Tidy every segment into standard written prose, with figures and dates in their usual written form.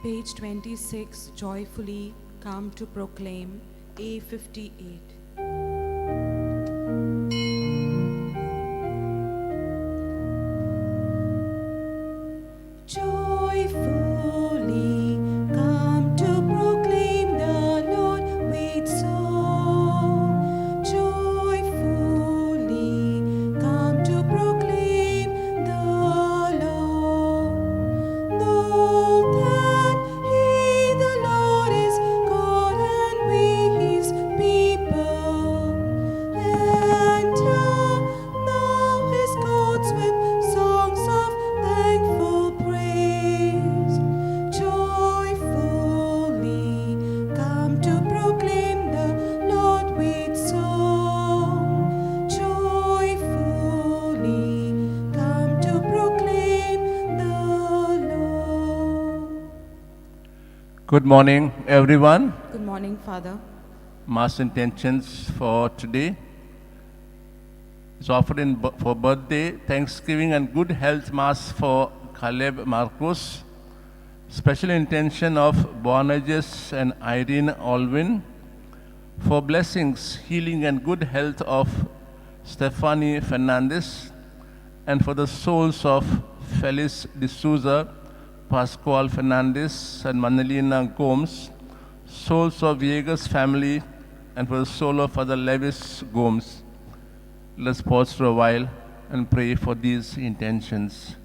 Page 26, joyfully come to proclaim, A58. Joyfully come to proclaim the Lord with song. Joyfully come to proclaim the Lord. Know that He, the Lord, is God and we His people. Enter now His courts with songs of thankful praise. Joyfully come to proclaim the Lord with song. Joyfully come to proclaim the Lord. Good morning, everyone. Good morning, Father. Mass intentions for today is offered for birthday, Thanksgiving, and good health Mass for Caleb Marcus. Special intention of Boanerges and Irene Alwyn. For blessings, healing, and good health of Stephanie Fernandez. And for the souls of Felice D'Souza, Pascual Fernandez, and Manelina Gomes. Souls of Viegas family, and for the soul of Father Levis Gomes. Let's pause for a while and pray for these intentions.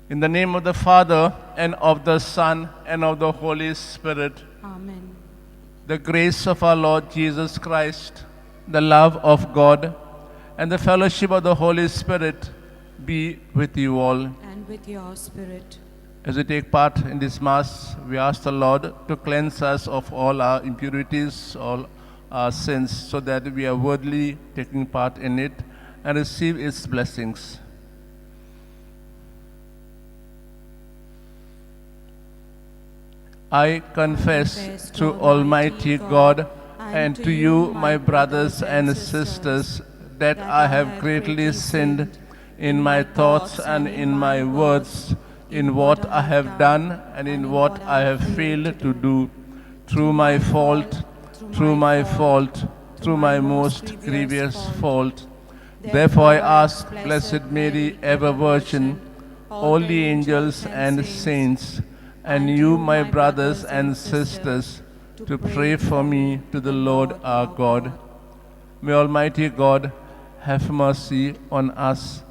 In the name of the Father, and of the Son, and of the Holy Spirit, Amen. the grace of our Lord Jesus Christ, the love of God, and the fellowship of the Holy Spirit be with you all. And with your spirit. As we take part in this Mass, we ask the Lord to cleanse us of all our impurities, all our sins, so that we are worthily taking part in it and receive its blessings. I confess to Almighty God and to you, my brothers and sisters, that I have greatly sinned in my thoughts and in my words, in what I have done and in what I have failed to do, through my fault, through my most grievous fault. Therefore I ask Blessed Mary, ever Virgin, all the angels and saints, and you, my brothers and sisters, to pray for me to the Lord our God. May Almighty God have mercy on us.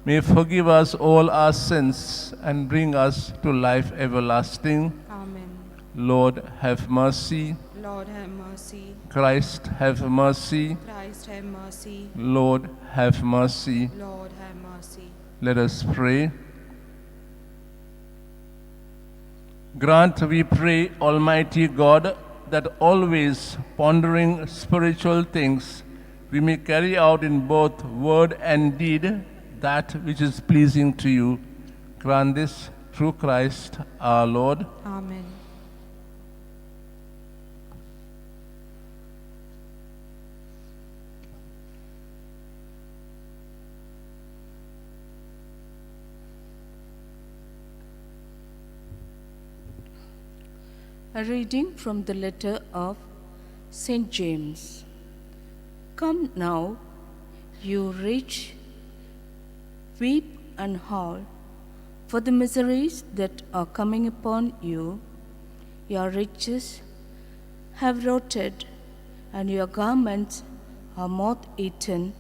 May forgive us all our sins and bring us to life everlasting. Amen. Lord, have mercy. Lord, have mercy. Christ, have mercy. Christ, have mercy. Lord, have mercy. Lord, have mercy. Let us pray. Grant, we pray, Almighty God, that always pondering spiritual things, we may carry out in both word and deed that which is pleasing to you. Grant this through Christ our Lord. Amen. A reading from the letter of St. James. Come now, you rich, weep and howl for the miseries that are coming upon you. Your riches have rotted, and your garments are moth-eaten.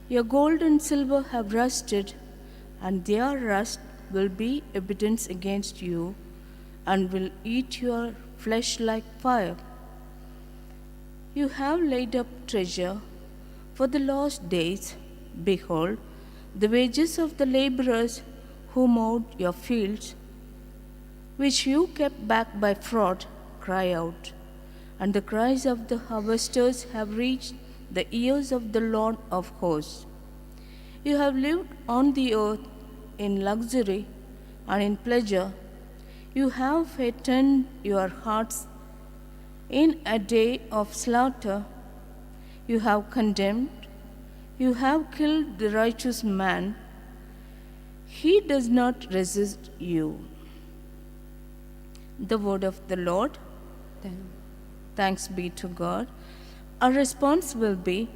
Your gold and silver have rusted, and their rust will be evidence against you, and will eat your flesh like fire. You have laid up treasure for the last days. Behold, the wages of the laborers who mowed your fields, which you kept back by fraud, cry out. And the cries of the harvesters have reached the ears of the Lord of hosts. You have lived on the earth in luxury and in pleasure. You have fattened your hearts in a day of slaughter. You have condemned You have killed the righteous man. He does not resist you. The word of the Lord. Thanks be to God. Our response will be,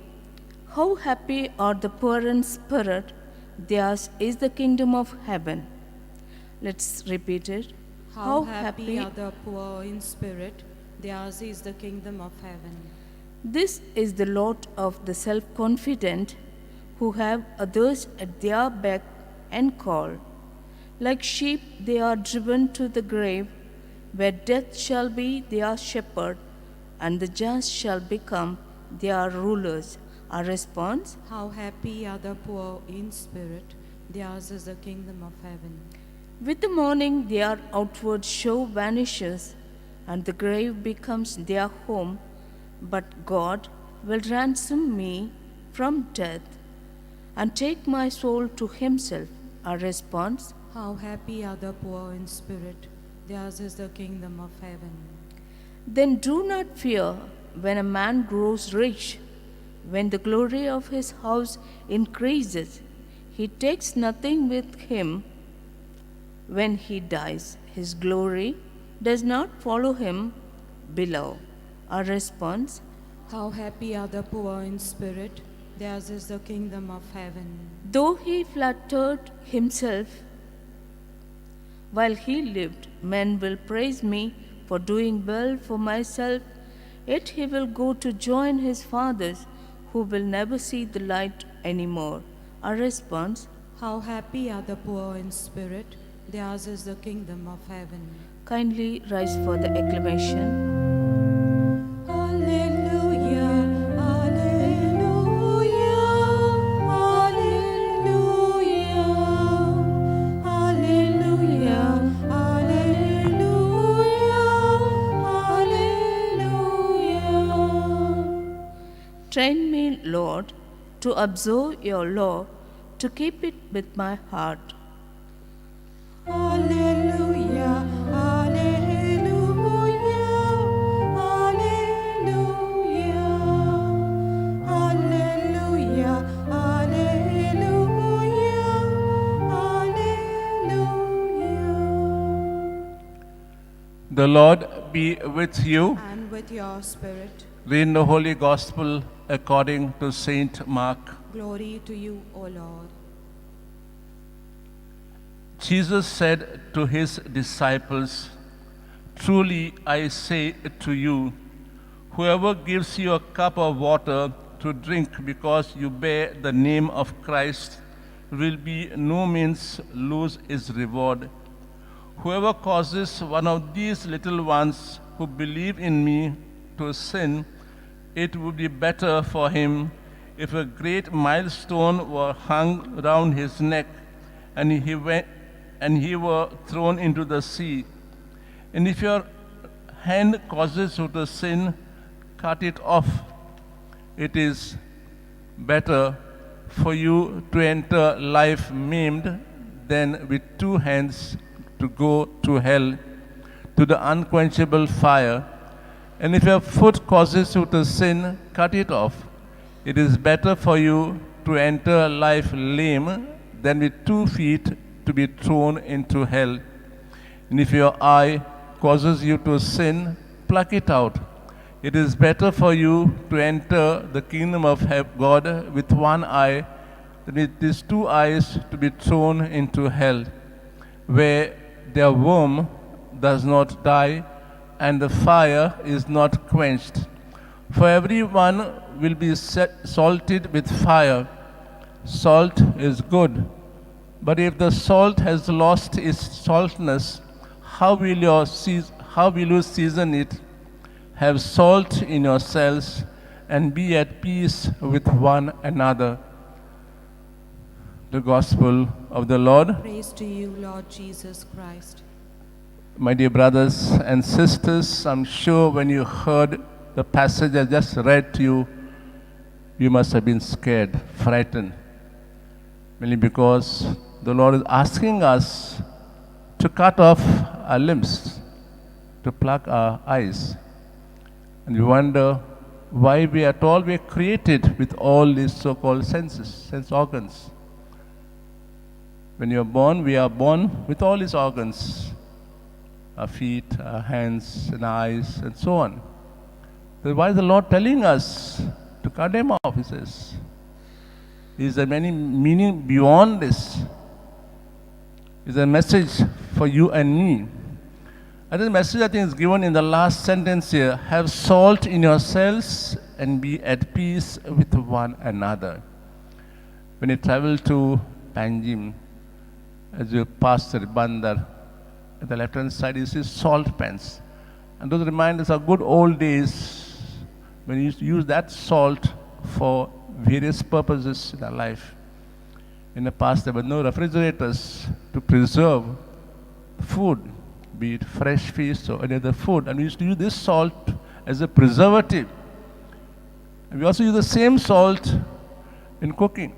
how happy are the poor in spirit, theirs is the kingdom of heaven. Let's repeat it. How happy are the poor in spirit, theirs is the kingdom of heaven. This is the lot of the self-confident who have others at their beck and call. Like sheep they are driven to the grave, where death shall be their shepherd, and the just shall become their rulers. Our response, how happy are the poor in spirit, theirs is the kingdom of heaven. with the morning their outward show vanishes, and the grave becomes their home, but God will ransom me from death and take my soul to himself. Our response, how happy are the poor in spirit, theirs is the kingdom of heaven. then do not fear when a man grows rich, when the glory of his house increases. He takes nothing with him when he dies. His glory does not follow him below. Our response, How happy are the poor in spirit, theirs is the kingdom of heaven. though he flattered himself while he lived, men will praise me for doing well for myself. Yet he will go to join his fathers, who will never see the light anymore. Our response, How happy are the poor in spirit, theirs is the kingdom of heaven. kindly rise for the acclamation. Alleluia, alleluia, alleluia, alleluia, alleluia, alleluia. Train me, Lord, to observe your law, to keep it with my heart. Alleluia, alleluia, alleluia, alleluia, alleluia, alleluia. The Lord be with you. And with your spirit, Read the Holy Gospel according to Saint Mark. glory to you, O Lord. Jesus said to his disciples, "Truly I say to you, whoever gives you a cup of water to drink because you bear the name of Christ will by no means lose his reward. Whoever causes one of these little ones who believe in me to sin, it would be better for him if a great millstone were hung round his neck and he were thrown into the sea. And if your hand causes you to sin, cut it off. It is better for you to enter life maimed than with two hands to go to hell, to the unquenchable fire. And if your foot causes you to sin, cut it off. It is better for you to enter life lame than with 2 feet to be thrown into hell. And if your eye causes you to sin, pluck it out. It is better for you to enter the kingdom of God with one eye than with these 2 eyes to be thrown into hell, where their worm does not die and the fire is not quenched. For everyone will be salted with fire. Salt is good, but if the salt has lost its saltness, how will you season it? Have salt in yourselves and be at peace with one another." The Gospel of the Lord. Praise to you, Lord Jesus Christ. My dear brothers and sisters, I'm sure when you heard the passage I just read to you, you must have been scared, frightened. Mainly because the Lord is asking us to cut off our limbs, to pluck our eyes. And we wonder, why we are told we are created with all these so-called senses, sense organs. When you are born, we are born with all these organs, our feet, our hands, and eyes, and so on. So why is the Lord telling us to cut them off, he says? Is there any meaning beyond this? Is there a message for you and me? I think the message is given in the last sentence here. Have salt in yourselves and be at peace with one another. When you travel to Panjim, as you pass the Bandar, at the left-hand side you see salt pans. And those remind us of good old days when we used to use that salt for various purposes in our life. In the past, there were no refrigerators to preserve food, be it fresh fish or any other food. And we used to use this salt as a preservative. And we also use the same salt in cooking.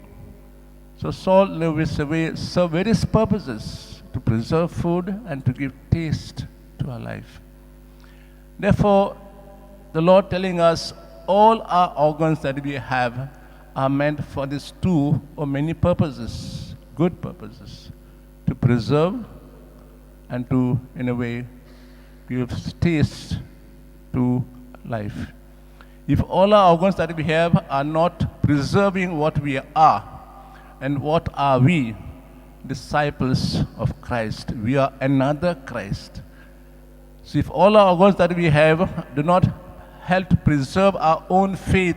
So salt serves various purposes to preserve food and to give taste to our life. Therefore, the Lord telling us all our organs that we have are meant for these two or many purposes, good purposes, to preserve and to, in a way, give taste to life. If all our organs that we have are not preserving what we are, and what are we? Disciples of Christ. We are another Christ. So if all our organs that we have do not help to preserve our own faith,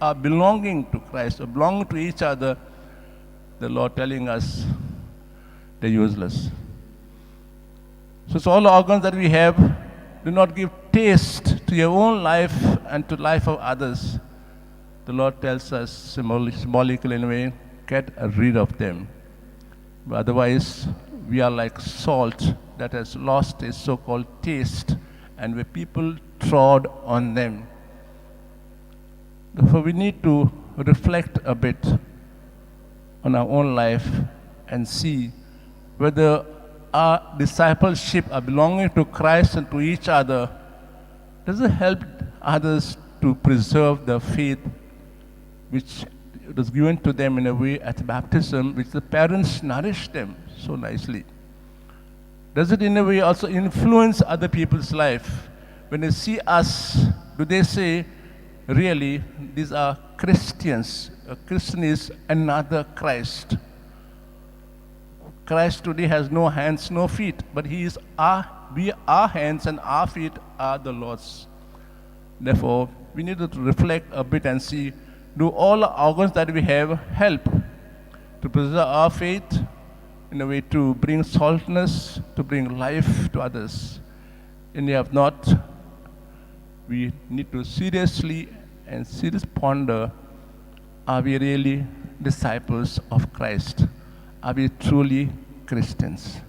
our belonging to Christ, or belonging to each other, the Lord telling us they're useless. So all the organs that we have do not give taste to your own life and to life of others. The Lord tells us symbolically in a way, get rid of them. But otherwise, we are like salt that has lost its so-called taste, and where people trod on them. Therefore, we need to reflect a bit on our own life and see whether our discipleship, our belonging to Christ and to each other, does it help others to preserve the faith which was given to them in a way at baptism, which the parents nourished them so nicely? Does it in a way also influence other people's life? When they see us, do they say, really, these are Christians. A Christian is another Christ. Christ today has no hands, no feet, but our hands and our feet are the Lord's. Therefore, we need to reflect a bit and see, do all the organs that we have help to preserve our faith in a way to bring saltness, to bring life to others? And if not, we need to seriously ponder, are we really disciples of Christ? Are we truly Christians?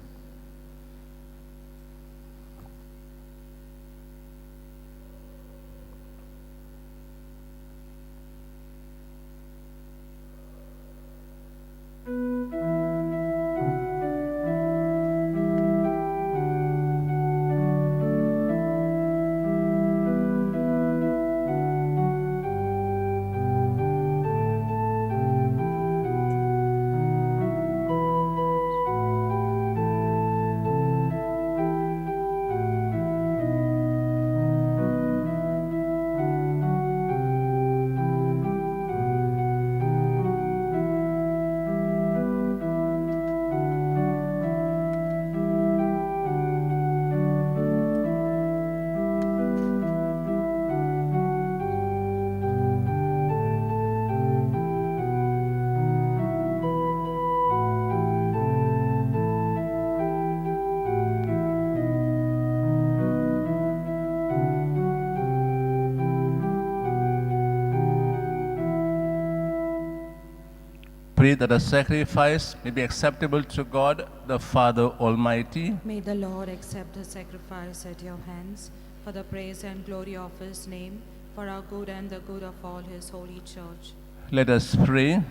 Pray that the sacrifice may be acceptable to God, the Father Almighty. May the Lord accept the sacrifice at your hands for the praise and glory of his name, for our good and the good of all his holy church. Let us pray.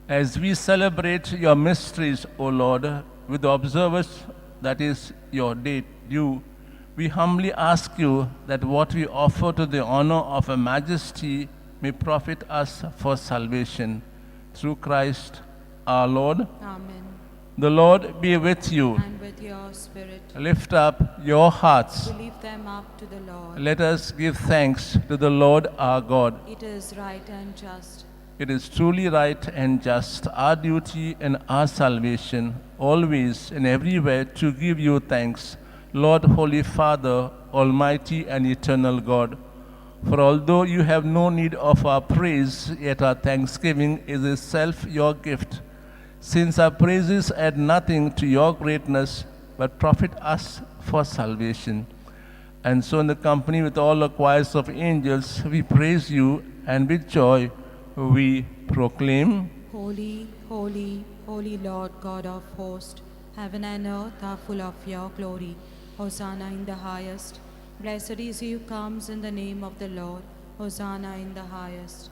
As we celebrate your mysteries, O Lord, with the observance that is your day due, We humbly ask you that what we offer to the honor of a majesty may profit us for salvation. Through Christ our Lord. Amen. The Lord be with you. And with your spirit, Lift up your hearts. we lift them up to the Lord. Let us give thanks to the Lord our God. It is right and just. It is truly right and just, our duty and our salvation, always and everywhere to give you thanks, Lord, Holy Father, Almighty and eternal God. For although you have no need of our praise, yet our thanksgiving is itself your gift, since our praises add nothing to your greatness, but profit us for salvation. And so in the company with all the choirs of angels, we praise you, and with joy we proclaim, Holy, holy, holy Lord God of hosts, heaven and earth are full of your glory. Hosanna in the highest. Blessed is he who comes in the name of the Lord. Hosanna in the highest.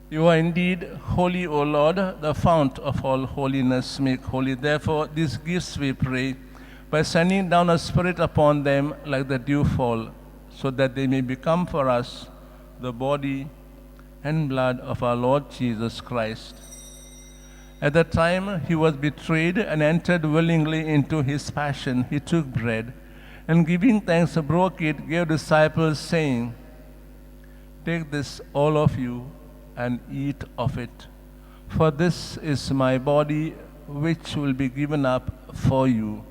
You are indeed holy, O Lord, the fount of all holiness. Make holy, therefore, these gifts, we pray, by sending down a Spirit upon them like the dewfall, so that they may become for us the body and blood of our Lord Jesus Christ. At the time he was betrayed and entered willingly into his passion, he took bread, and giving thanks, broke it, gave disciples, saying, Take this, all of you, and eat of it. For this is my body, which will be given up for you.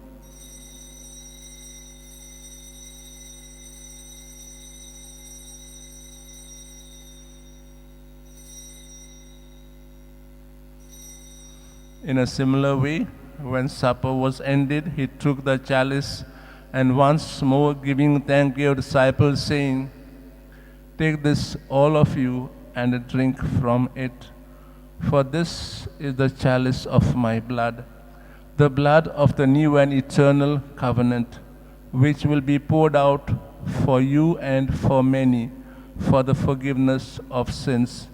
In a similar way, when supper was ended, he took the chalice, and once more giving thanks, gave disciples, saying, Take this, all of you, and drink from it. For this is the chalice of my blood, the blood of the new and eternal covenant, which will be poured out for you and for many for the forgiveness of sins.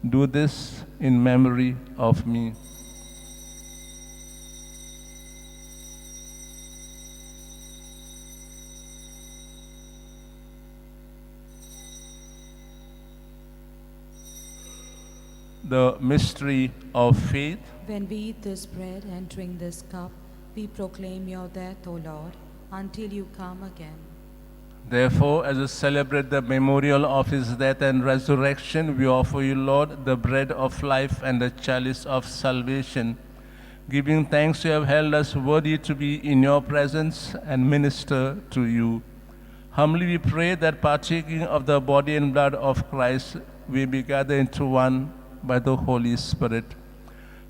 Do this in memory of me. The mystery of faith. When we eat this bread and drink this cup, we proclaim your death, O Lord, until you come again. Therefore, as we celebrate the memorial of his death and resurrection, we offer you, Lord, the bread of life and the chalice of salvation, giving thanks you have held us worthy to be in your presence and minister to you. Humbly we pray that partaking of the body and blood of Christ, we be gathered into one by the Holy Spirit.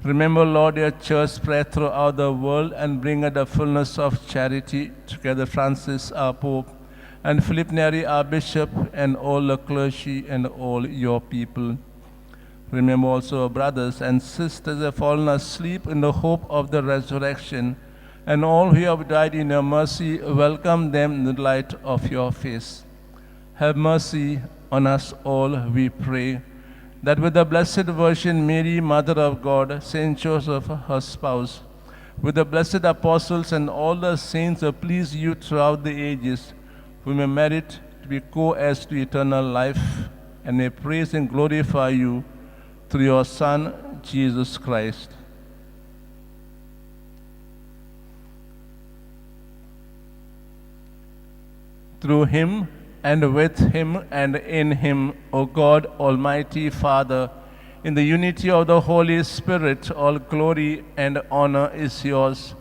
Remember, Lord, your church spread throughout the world, and bring at the fullness of charity together Francis, our Pope, and Philip Neri, our Bishop, and all the clergy and all your people. Remember also our brothers and sisters who have fallen asleep in the hope of the resurrection, and all who have died in your mercy, welcome them in the light of your face. Have mercy on us all, we pray, that with the Blessed Virgin Mary, Mother of God, Saint Joseph, her spouse, with the blessed apostles and all the saints who please you throughout the ages, we may merit to be co-heirs to eternal life, and may praise and glorify you through your Son, Jesus Christ. Through him, and with him, and in him, O God, Almighty Father, in the unity of the Holy Spirit, all glory and honor is yours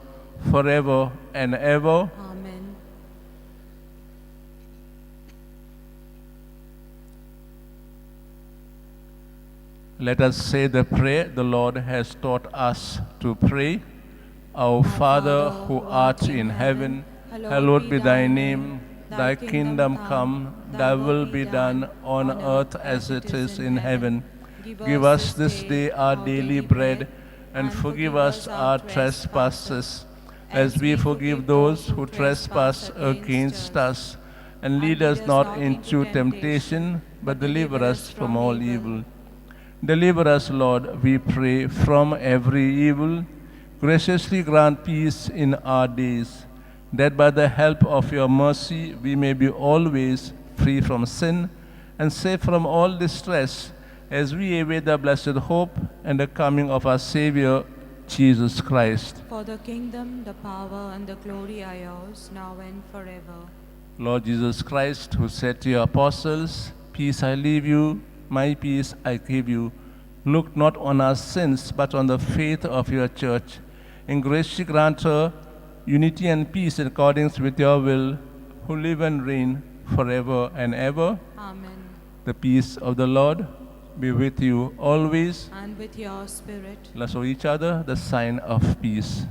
forever and ever. Amen. Let us say the prayer the Lord has taught us to pray. Our Father, who art in heaven, hallowed be thy name. Thy kingdom come, thy will be done on earth as it is in heaven. Give us this day our daily bread, and forgive us our trespasses, as we forgive those who trespass against us. And lead us not into temptation, but deliver us from all evil. Deliver us, Lord, we pray, from every evil. Graciously grant peace in our days, that by the help of your mercy we may be always free from sin and safe from all distress, as we await the blessed hope and the coming of our Savior, Jesus Christ. For the kingdom, the power, and the glory are yours, now and forever. Lord Jesus Christ, who said to your apostles, "Peace I leave you, my peace I give you," look not on our sins, but on the faith of your church. In grace grant her unity and peace in accordance with your will, who live and reign forever and ever. Amen. The peace of the Lord be with you always. And with your spirit. Let's show each other the sign of peace.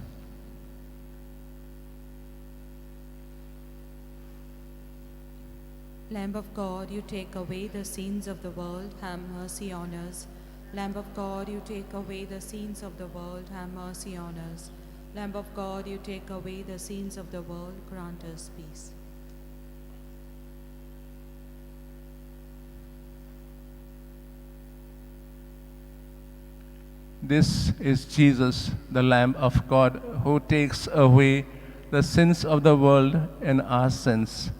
Lamb of God, you take away the sins of the world, have mercy on us. Lamb of God, you take away the sins of the world, have mercy on us. Lamb of God, you take away the sins of the world, grant us peace. This is Jesus, the Lamb of God, who takes away the sins of the world and our sins.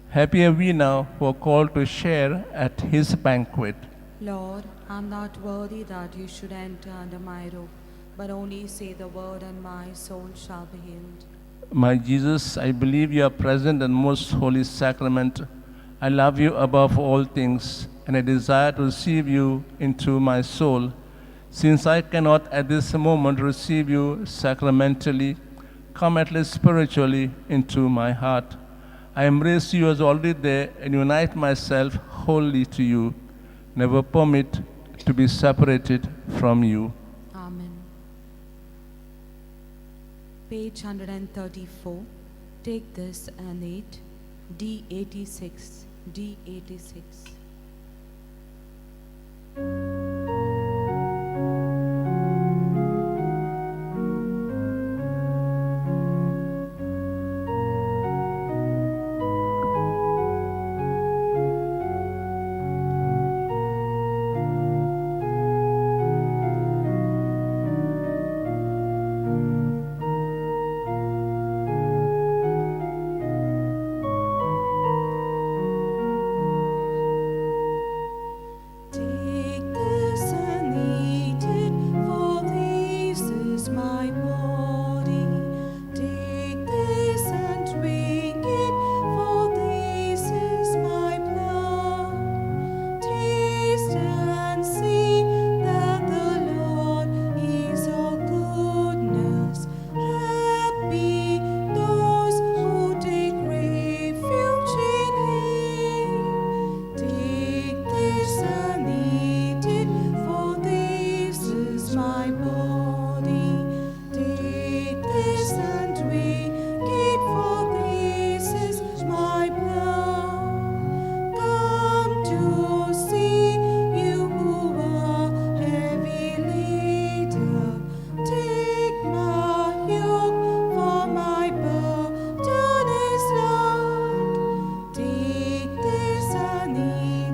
Happy are we now who are called to share at his banquet. Lord, I am not worthy that you should enter under my roof, but only say the word and my soul shall be healed. My Jesus, I believe you are present in most holy sacrament. I love you above all things, and I desire to receive you into my soul. Since I cannot at this moment receive you sacramentally, come at least spiritually into my heart. I embrace you as already there and unite myself wholly to you. Never permit to be separated from you. Amen. Page 134. Take this and eat. D86. D86.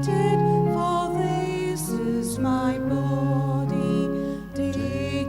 eat it, for this is my body. Take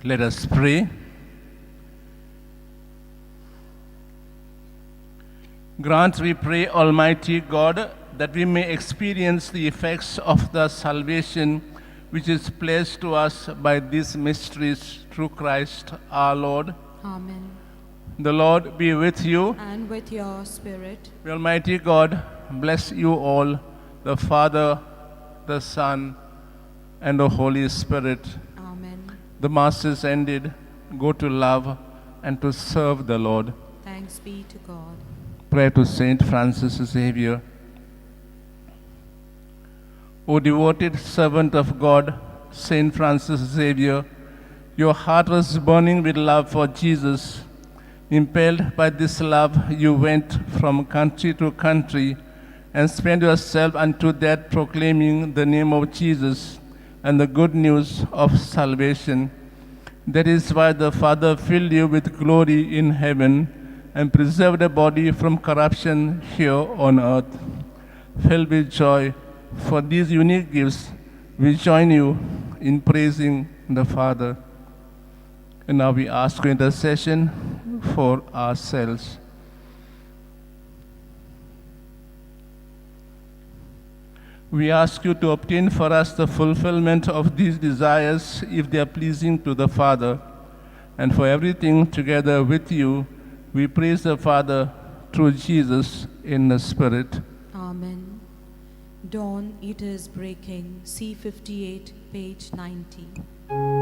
Let us pray. Grant, we pray, Almighty God, that we may experience the effects of the salvation which is placed to us by these mysteries through Christ our Lord. Amen. The Lord be with you. And with your spirit. May Almighty God bless you all, the Father, the Son, and the Holy Spirit. Amen. The Mass is ended. Go to love and to serve the Lord. Thanks be to God. Prayer to Saint Francis Xavier. O devoted servant of God, Saint Francis Xavier, your heart was burning with love for Jesus. Impelled by this love, you went from country to country and spent yourself unto death proclaiming the name of Jesus and the good news of salvation. That is why the Father filled you with glory in heaven and preserved a body from corruption here on earth. Filled with joy for these unique gifts, we join you in praising the Father. And now we ask for intercession for ourselves. We ask you to obtain for us the fulfillment of these desires if they are pleasing to the Father. And for everything together with you, we praise the Father through Jesus in the Spirit. Amen. Dawn, it is breaking. C58, page 90.